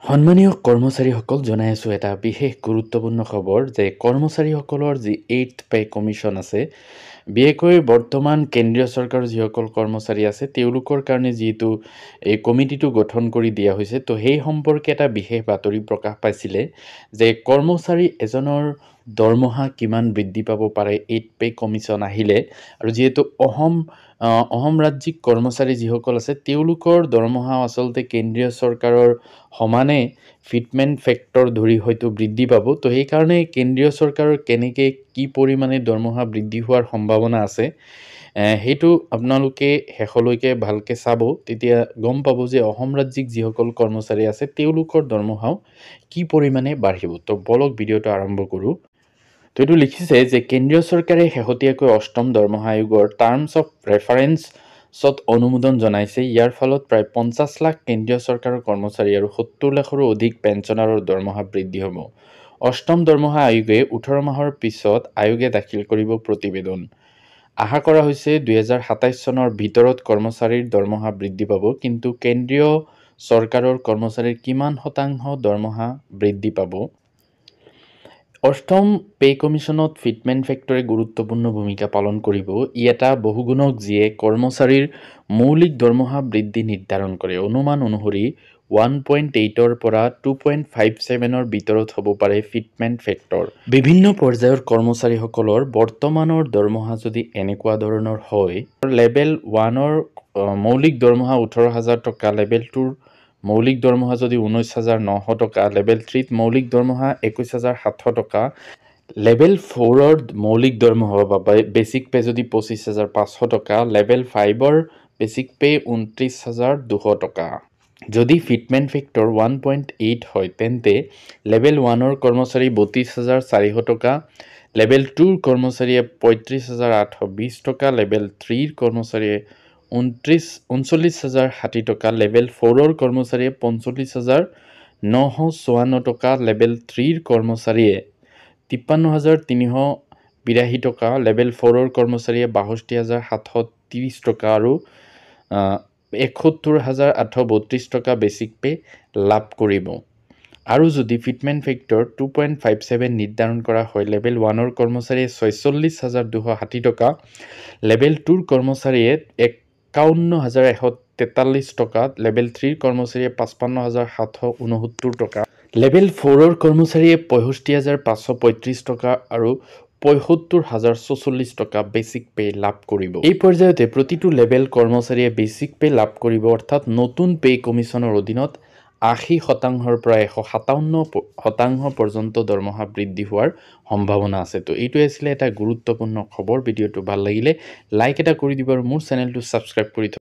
সন্মানীয় কৰ্মচাৰীসকল জনাই আছোঁ এটা বিশেষ গুৰুত্বপূৰ্ণ খবৰ যে কৰ্মচাৰীসকলৰ যি 8th পে কমিশ্যন আছে বিশেষকৈ বৰ্তমান কেন্দ্ৰীয় চৰকাৰৰ যিসকল কৰ্মচাৰী আছে তেওঁলোকৰ কাৰণে যিহেতু এই কমিটিটো গঠন কৰি দিয়া হৈছে তো সেই সম্পৰ্কে এটা বিশেষ বাতৰি প্ৰকাশ পাইছিলে যে কৰ্মচাৰী এজনৰ দৰমহা কিমান বৃদ্ধি পাব পাৰে 8th পে কমিশ্যন আহিলে আৰু যিহেতু অসম ৰাজ্যিক কৰ্মচাৰী যিসকল আছে তেওঁলোকৰ দৰমহা আচলতে কেন্দ্ৰীয় চৰকাৰৰ সমানে ফিটমেন্ট ফেক্টৰ ধৰি হয়তো বৃদ্ধি পাব তো সেইকাৰণে কেন্দ্ৰীয় চৰকাৰৰ কেনেকৈ কি পৰিমাণে দৰমহা বৃদ্ধি হোৱাৰ সম্ভাৱনা আছে সেইটো আপোনালোকে শেষলৈকে ভালকৈ চাব তেতিয়া গম পাব যে অসম ৰাজ্যিক যিসকল কৰ্মচাৰী আছে তেওঁলোকৰ দৰমহাও কি পৰিমাণে বাঢ়িব তো বলক ভিডিঅ'টো আৰম্ভ কৰোঁ তো এইটো লিখিছে যে কেন্দ্ৰীয় চৰকাৰে শেহতীয়াকৈ 8ম দৰমহা আয়োগৰ টাৰ্মছ অফ ৰেফাৰেন্সত অনুমোদন জনাইছে ইয়াৰ ফলত প্ৰায় 50 লাখ কেন্দ্ৰীয় চৰকাৰৰ কৰ্মচাৰী আৰু 70 লাখৰো অধিক পেঞ্চনাৰৰ দৰমহা বৃদ্ধি হ'ব 8ম দৰমহা আয়োগে 18 মাহৰ পিছত আয়োগে দাখিল কৰিব প্ৰতিবেদন আশা কৰা হৈছে 2027 চনৰ ভিতৰত কৰ্মচাৰীৰ দৰমহা বৃদ্ধি পাব কিন্তু কেন্দ্ৰীয় চৰকাৰৰ কৰ্মচাৰীৰ কিমান শতাংশ দৰমহা বৃদ্ধি পাব 8ম পে কমিশ্যনত ফিটমেন্ট ফেক্টৰে গুৰুত্বপূৰ্ণ ভূমিকা পালন কৰিব ই এটা বহুগুণক যিয়ে কৰ্মচাৰীৰ মৌলিক দৰমহা বৃদ্ধি নিৰ্ধাৰণ কৰে অনুমান অনুসৰি 1.8ৰ পৰা 2.57ৰ ভিতৰত হ'ব পাৰে ফিটমেন্ট ফেক্টৰ বিভিন্ন পৰ্যায়ৰ কৰ্মচাৰীসকলৰ বৰ্তমানৰ দৰমহা যদি এনেকুৱা ধৰণৰ হয় লেভেল 1ৰ মৌলিক দৰমহা 18,000 টকা লেভেল 2ৰ মৌলিক দৰমহা যদি 19,900 টকা লেভেল 3ত মৌলিক দৰমহা 21,700 টকা লেভেল 4ৰ মৌলিক দৰমহা বা বেসিক পে যদি 25,500 টকা লেভেল 5ৰ বেসিক পে 29,200 টকা যদি ফিটমেন্ট ফেক্টৰ 1.8 হয় তেন্তে লেভেল 1ৰ কৰ্মচাৰী 32,400 টকা লেভেল 2ৰ কৰ্মচাৰীয়ে 35,820 টকা লেভেল 3ৰ কৰ্মচাৰীয়ে 39,060 টকা লেভেল 4ৰ কৰ্মচাৰীয়ে 45,954 টকা লেভেল 3ৰ কৰ্মচাৰীয়ে 53,382 টকা লেভেল 4ৰ কৰ্মচাৰীয়ে 62,730 টকা আৰু 71,832 টকা বেসিক পে লাভ কৰিব আৰু যদি ফিটমেন্ট ফেক্টৰ 2.57 নিৰ্ধাৰণ কৰা হয় লেভেল 1ৰ কৰ্মচাৰীয়ে 46,260 টকা লেভেল 2ৰ কৰ্মচাৰীয়ে 51,143 টকা লেভেল 3ৰ কৰ্মচাৰীয়ে 55,769 টকা লেভেল 4ৰ কৰ্মচাৰীয়ে 65,535 টকা আৰু 75,044 টকা বেসিক পে লাভ কৰিব এই পৰ্যায়তে প্ৰতিটো লেভেল কৰ্মচাৰীয়ে বেসিক পে লাভ কৰিব অৰ্থাৎ নতুন পে কমিশ্যনৰ অধীনত 80% পৰা 157% পৰ্যন্ত দৰমহা বৃদ্ধি হোৱাৰ সম্ভাৱনা আছে তো এইটো আছিল এটা গুৰুত্বপূৰ্ণ খবৰ ভিডিঅ'টো ভাল লাগিলে লাইক এটা কৰি দিব আৰু মোৰ চেনেলটো সাবস্ক্ৰাইব কৰি